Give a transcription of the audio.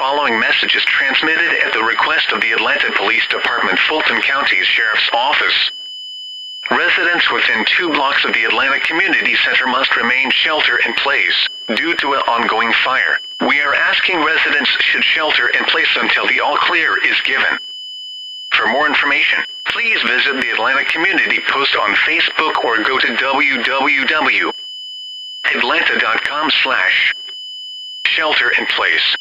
following message is transmitted at the request of the Atlanta Police Department, Fulton County's Sheriff's Office. Residents within 2 blocks of the Atlanta Community Center must remain shelter in place due to an ongoing fire. We are asking residents should shelter in place until the all clear is given. For more information, please visit the Atlanta Community Post on Facebook or go to www.atlanta.com/shelter-in-place.